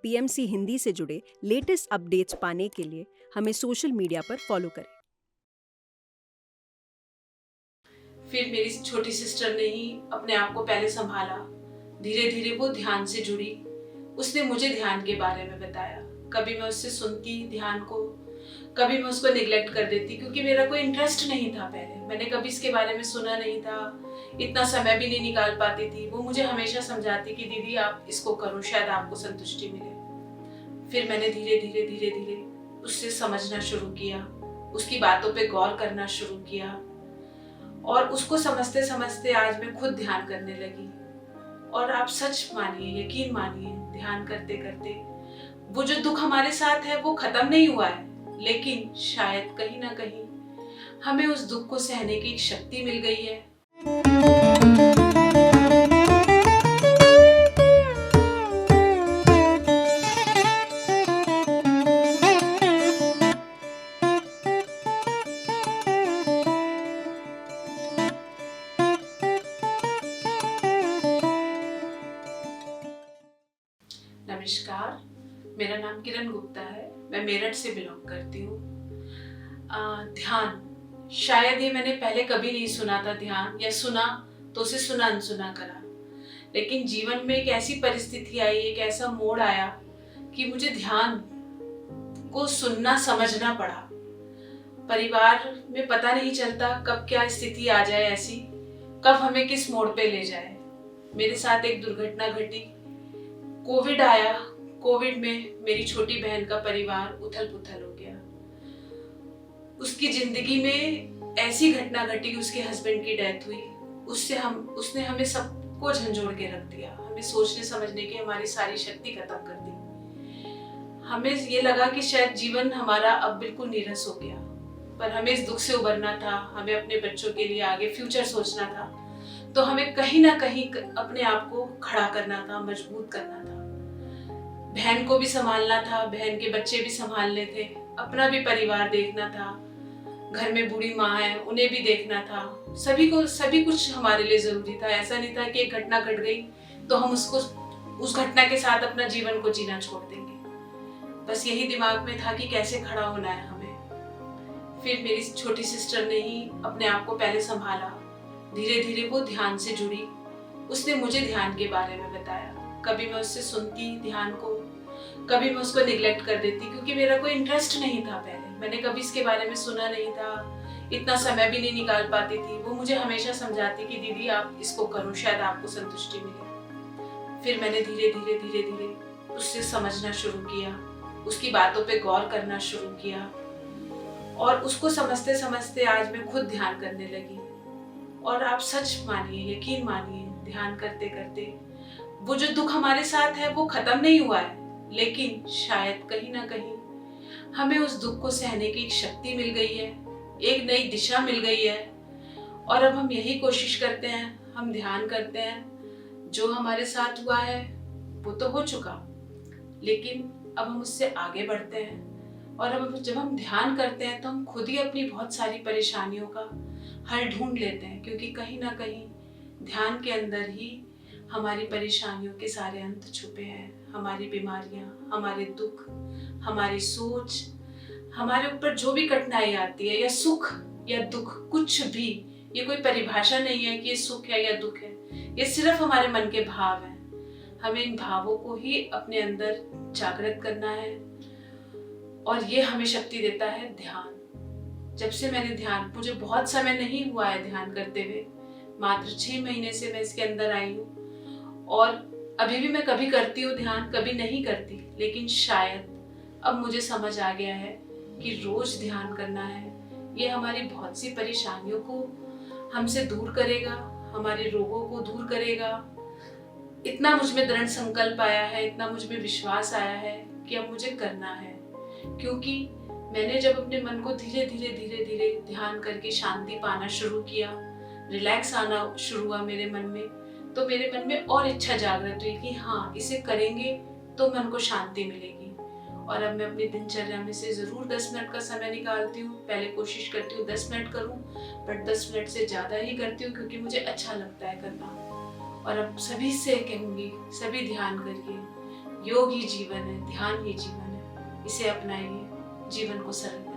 PMC Hindi से जुड़े latest updates पाने के लिए हमें सोशल मीडिया पर फॉलो करें। फिर मेरी छोटी सिस्टर ने ही अपने आप को पहले संभाला। धीरे धीरे वो ध्यान से जुड़ी। उसने मुझे ध्यान के बारे में बताया। कभी मैं उससे सुनती ध्यान को, कभी मैं उसको निग्लेक्ट कर देती, क्योंकि मेरा कोई इंटरेस्ट नहीं था। पहले मैंने कभी इसके बारे में सुना नहीं था, इतना समय भी नहीं निकाल पाती थी। वो मुझे हमेशा समझाती कि दीदी आप इसको करो, शायद आपको संतुष्टि मिले। फिर मैंने धीरे धीरे धीरे धीरे उससे समझना शुरू किया, उसकी बातों पे गौर करना शुरू किया, और उसको समझते समझते आज मैं खुद ध्यान करने लगी। और आप सच मानिए, यकीन मानिए, ध्यान करते करते वो जो दुख हमारे साथ है वो खत्म नहीं हुआ है, लेकिन शायद कहीं ना कहीं हमें उस दुख को सहने की एक शक्ति मिल गई है। नमस्कार, मेरा नाम किरण गुप्ता है। मैं मेरठ से बिलोंग करती हूँ। ध्यान, शायद ये मैंने पहले कभी नहीं सुना था। ध्यान, या सुना तो उसे सुना अनसुना करा। लेकिन जीवन में एक ऐसी परिस्थिति आई, एक ऐसा मोड़ आया कि मुझे ध्यान को सुनना समझना पड़ा। परिवार में पता नहीं चलता कब क्या स्थिति आ जाए ऐसी, कब हमें किस मोड़ पे ले जाए। मेरे साथ एक दुर्घटना घटी, कोविड आया। कोविड में मेरी छोटी बहन का परिवार उथल पुथल हो गया। उसकी जिंदगी में ऐसी घटना घटी, उसके हस्बैंड की डेथ हुई। उसने हमें सबको झंझोड़ के रख दिया। हमें सोचने समझने की हमारी सारी शक्ति खत्म कर दी। हमें ये लगा कि शायद जीवन हमारा अब बिल्कुल नीरस हो गया, पर हमें इस दुख से उबरना था। हमें अपने बच्चों के लिए आगे फ्यूचर सोचना था, तो हमें कहीं ना कहीं अपने आप को खड़ा करना था, मजबूत करना था। बहन को भी संभालना था, बहन के बच्चे भी संभालने थे, अपना भी परिवार देखना था। घर में बूढ़ी माँ है, उन्हें भी देखना था। सभी कुछ हमारे लिए जरूरी था। ऐसा नहीं था कि एक घटना घट गई तो हम उस घटना के साथ अपना जीवन को जीना छोड़ देंगे। बस यही दिमाग में था कि कैसे खड़ा होना है हमें। फिर मेरी छोटी सिस्टर ने ही अपने आप को पहले संभाला। धीरे धीरे वो ध्यान से जुड़ी। उसने मुझे ध्यान के बारे में बताया। कभी मैं उससे सुनती ध्यान को, कभी मैं उसको निग्लेक्ट कर देती, क्योंकि मेरा कोई इंटरेस्ट नहीं था। पहले मैंने कभी इसके बारे में सुना नहीं था, इतना समय भी नहीं निकाल पाती थी। वो मुझे हमेशा समझाती कि दीदी आप इसको करो, शायद आपको संतुष्टि मिले। फिर मैंने धीरे धीरे धीरे धीरे उससे समझना शुरू किया, उसकी बातों पे गौर करना शुरू किया, और उसको समझते समझते आज मैं खुद ध्यान करने लगी। और आप सच मानिए, यकीन मानिए, ध्यान करते करते वो जो दुख हमारे साथ है वो खत्म नहीं हुआ है, लेकिन शायद कहीं ना कहीं हमें उस दुख को सहने की एक शक्ति मिल गई है, एक नई दिशा मिल गई है। और अब हम यही कोशिश करते हैं, हम ध्यान करते हैं। जो हमारे साथ हुआ है वो तो हो चुका, लेकिन अब हम उससे आगे बढ़ते हैं। और अब जब हम ध्यान करते हैं तो हम खुद ही अपनी बहुत सारी परेशानियों का हल ढूंढ लेते हैं, क्योंकि कहीं ना कहीं ध्यान के अंदर ही हमारी परेशानियों के सारे अंत छुपे हैं। हमारी बीमारियां, हमारे दुख, हमारी सोच, हमारे ऊपर जो भी कठिनाई आती है, या सुख या दुख, कुछ भी, ये कोई परिभाषा नहीं है कि ये सुख है या दुख है। ये सिर्फ हमारे मन के भाव हैं। हमें इन भावों को ही अपने अंदर जागृत करना है, और ये हमें शक्ति देता है ध्यान। जब से मैंने ध्यान, मुझे बहुत समय नहीं हुआ है ध्यान करते हुए, मात्र 6 महीने से मैं इसके अंदर आई हूँ। और अभी भी मैं कभी करती हूँ ध्यान, कभी नहीं करती, लेकिन शायद अब मुझे समझ आ गया है कि रोज ध्यान करना है। ये हमारी बहुत सी परेशानियों को हमसे दूर करेगा, हमारे रोगों को दूर करेगा। इतना मुझ में दृढ़ संकल्प आया है, इतना मुझ में विश्वास आया है कि अब मुझे करना है। क्योंकि मैंने जब अपने मन को धीरे धीरे धीरे धीरे ध्यान करके शांति पाना शुरू किया, रिलैक्स आना शुरू हुआ मेरे मन में, तो मेरे मन में और इच्छा जागृत हुई कि हाँ, इसे करेंगे तो मन को शांति मिलेगी। और अब मैं अपनी दिनचर्या में से जरूर 10 मिनट का समय निकालती हूँ। पहले कोशिश करती हूँ 10 मिनट करूँ, बट 10 मिनट से ज़्यादा ही करती हूँ, क्योंकि मुझे अच्छा लगता है करना। और अब सभी से कहूँगी, सभी ध्यान करिए, योग ही जीवन है, ध्यान ही जीवन है। इसे अपनाइए, जीवन को सरल